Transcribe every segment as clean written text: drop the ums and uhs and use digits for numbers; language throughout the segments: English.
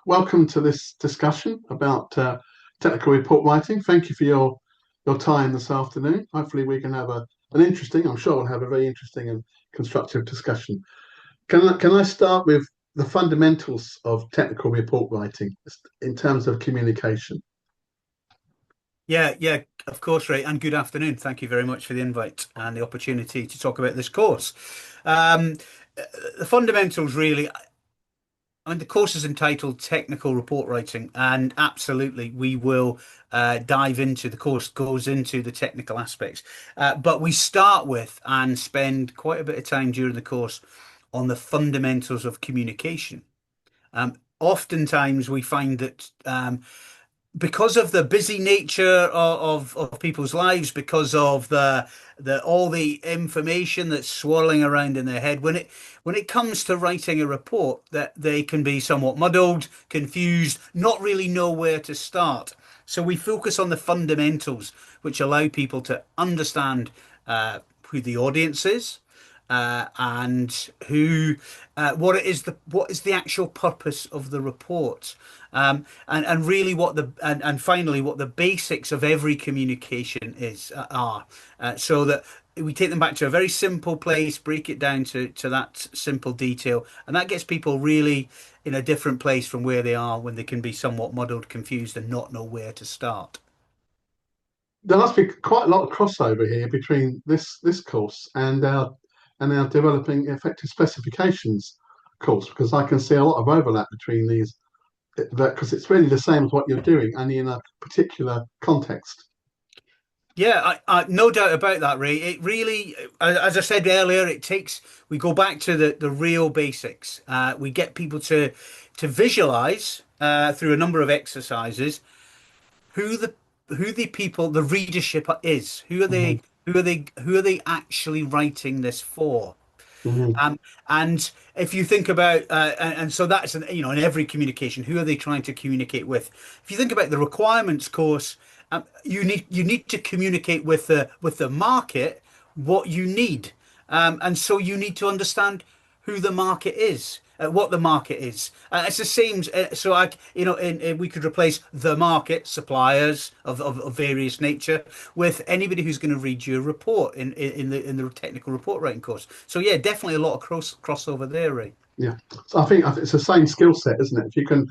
welcome to this discussion about technical report writing. Thank you for your time this afternoon. Hopefully, we can have an interesting. I'm sure we'll have a very interesting and constructive discussion. Can I start with the fundamentals of technical report writing in terms of communication? Yeah, of course, Ray. And good afternoon. Thank you very much for the invite and the opportunity to talk about this course. Um, the fundamentals really, the course is entitled Technical Report Writing, and absolutely we will dive into the course, goes into the technical aspects. But we start with and spend quite a bit of time during the course on the fundamentals of communication. Oftentimes we find that because of the busy nature of people's lives, because of the all the information that's swirling around in their head, when it comes to writing a report, that they can be somewhat muddled, confused, not really know where to start. So we focus on the fundamentals, which allow people to understand who the audience is, and who what is the actual purpose of the report, and really and finally what the basics of every communication is are, so that we take them back to a very simple place, break it down to that simple detail, and that gets people really in a different place from where they are when they can be somewhat muddled, confused, and not know where to start. There must be quite a lot of crossover here between this course and our developing effective specifications course, because I can see a lot of overlap between these, that because it's really the same as what you're doing, only in a particular context. Yeah, no doubt about that, Ray. It really, as I said earlier, we go back to the real basics. We get people to visualize through a number of exercises who the people, the readership is. Hmm. Who are they actually writing this for? Hmm. And if you think about, and so that's, in every communication, who are they trying to communicate with? If you think about the requirements course, you need to communicate with the market what you need, and so you need to understand who the market is, what the market is. It's the same. So we could replace the market suppliers of various nature with anybody who's going to read your report in the technical report writing course. So yeah, definitely a lot of crossover there, Ray. Yeah, so I think it's the same skill set, isn't it? If you can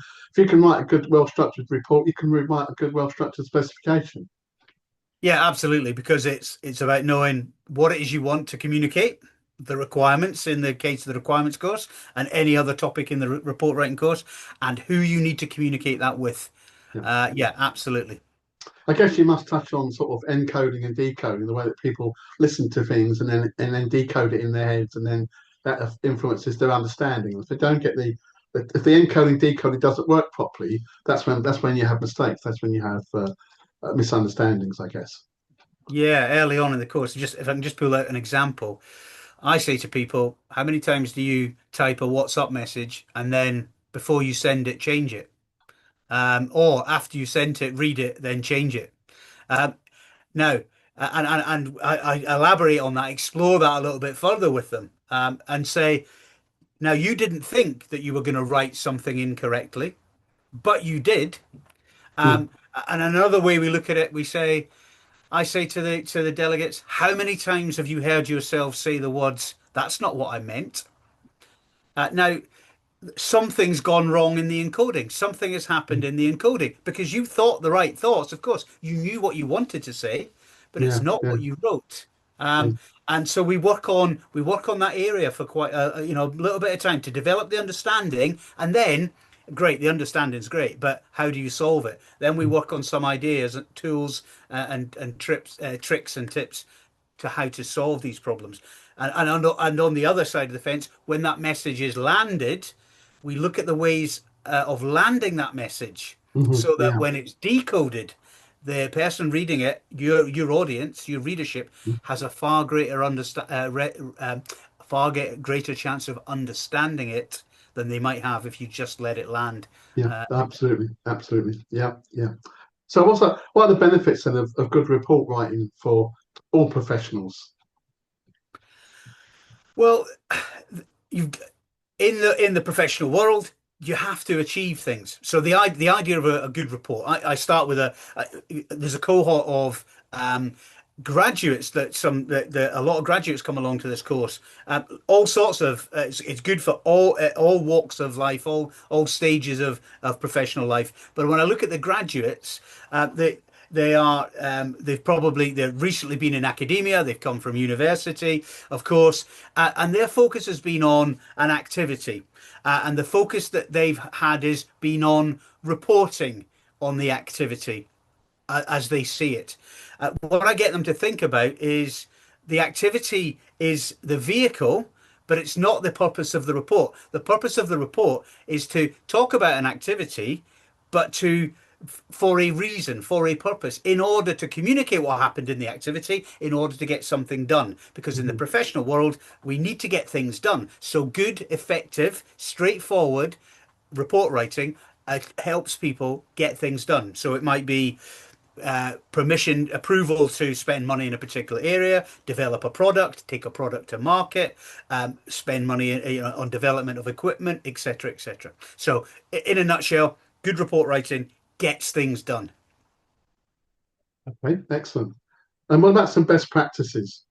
write a good, well-structured report, you can write a good, well-structured specification. Yeah, absolutely, because it's about knowing what it is you want to communicate, the requirements in the case of the requirements course, and any other topic in the report writing course, and who you need to communicate that with. Yeah. Yeah, absolutely. I guess you must touch on sort of encoding and decoding, the way that people listen to things and then decode it in their heads, and then that influences their understanding. If they don't get if the encoding decoding doesn't work properly, that's when you have mistakes. That's when you have misunderstandings, I guess. Yeah, early on in the course, just if I can just pull out an example, I say to people, how many times do you type a WhatsApp message and then before you send it, change it? Or after you sent it, read it, then change it. Um, Now, and I elaborate on that, explore that a little bit further with them, and say, now you didn't think that you were going to write something incorrectly, but you did. Hmm. Um, and another way we look at it, I say to the delegates, how many times have you heard yourself say the words, "That's not what I meant"? Now, something's gone wrong in the encoding. Something has happened in the encoding because you thought the right thoughts. Of course, you knew what you wanted to say, but it's Yeah, not yeah. what you wrote. And And so we work on that area for quite a little bit of time to develop the understanding, and then great, the understanding's great, but how do you solve it? Then we work on some ideas, tools, and tricks and tips to how to solve these problems. And on the other side of the fence, when that message is landed, we look at the ways of landing that message mhm, so that yeah. when it's decoded, the person reading it, your audience, your readership, has a far greater chance of understanding it than they might have if you just let it land. Yeah, Uh, absolutely, absolutely. Yeah, yeah. So what are the benefits then of good report writing for all professionals? well, you've in the professional world. you have to achieve things. So the idea of a good report, I start with there's a cohort of graduates that a lot of graduates come along to this course. All sorts of it's good for all walks of life, all stages of professional life. But when I look at the graduates, they are they've recently been in academia, they've come from university, of course, and their focus has been on an activity. And the focus that they've had is been on reporting on the activity as they see it. What I get them to think about is the activity is the vehicle, but it's not the purpose of the report. The purpose of the report is to talk about an activity, but for a reason, for a purpose, in order to communicate what happened in the activity, in order to get something done. Because in the Mhm. professional world, we need to get things done. So good, effective, straightforward report writing helps people get things done. So it might be permission, approval to spend money in a particular area, develop a product, take a product to market, spend money on development of equipment, etc., etc. So, in a nutshell, good report writing gets things done. Okay, excellent. And what about some best practices?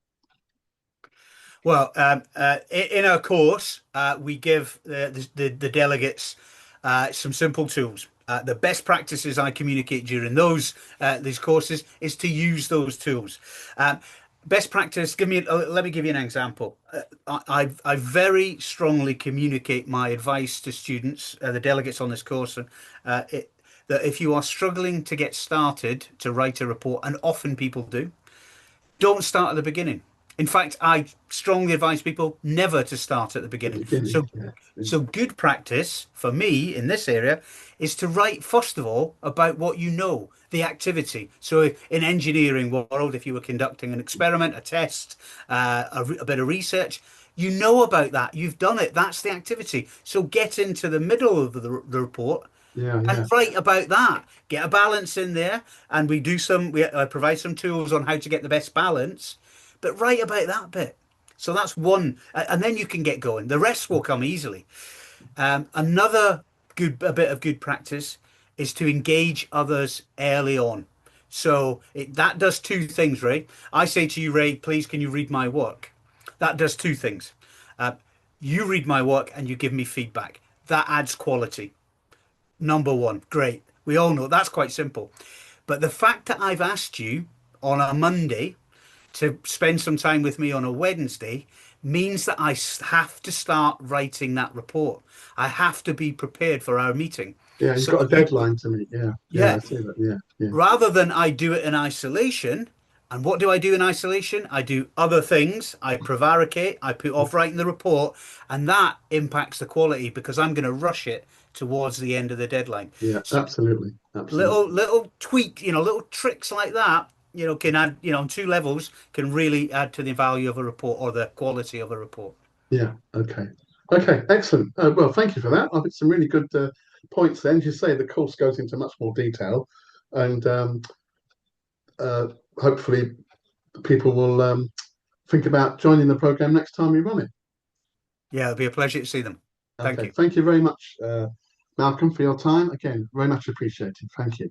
Well, in our course, we give the delegates some simple tools. The best practices I communicate during these courses is to use those tools. Best practice. Let me give you an example. I very strongly communicate my advice to students, the delegates on this course, that if you are struggling to get started to write a report, and often people do, don't start at the beginning. In fact, I strongly advise people never to start at the At the beginning. beginning, So, yeah. Yeah. so good practice for me in this area is to write first of all about what you know, the activity. So in engineering world, if you were conducting an experiment, a test, a bit of research, you know about that. You've done it. That's the activity. So get into the middle of the report Yeah, and yeah, write about that. Get a balance in there, and we provide some tools on how to get the best balance, but write about that bit. So that's one, and then you can get going. The rest will come easily. Another a bit of good practice is to engage others early on. So that does two things, Ray. I say to you, Ray, please, can you read my work? That does two things. Uh, you read my work and you give me feedback. That adds quality. Number one, great. We all know that's quite simple. But the fact that I've asked you on a Monday to spend some time with me on a Wednesday means that have to start writing that report. I have to be prepared for our meeting. yeah. You've So got a deadline to meet. Yeah, yeah. I yeah, see that. Yeah, yeah, rather than I do it in isolation. And what do I do in isolation? I do other things. I prevaricate. I put off writing the report, and that impacts the quality because I'm going to rush it towards the end of the deadline. yeah. So Absolutely, absolutely. little tweak, little tricks like that, can add, on two levels, can really add to the value of a report or the quality of a report. Yeah. Okay. Okay. Excellent. Well, thank you for that. I think some really good points. Then, as you say, the course goes into much more detail, and uh, hopefully, people will think about joining the program next time we run it. Yeah, it'll be a pleasure to see them. Thank Okay. you. Thank you very much, Malcolm, for your time. Again, very much appreciated. Thank you.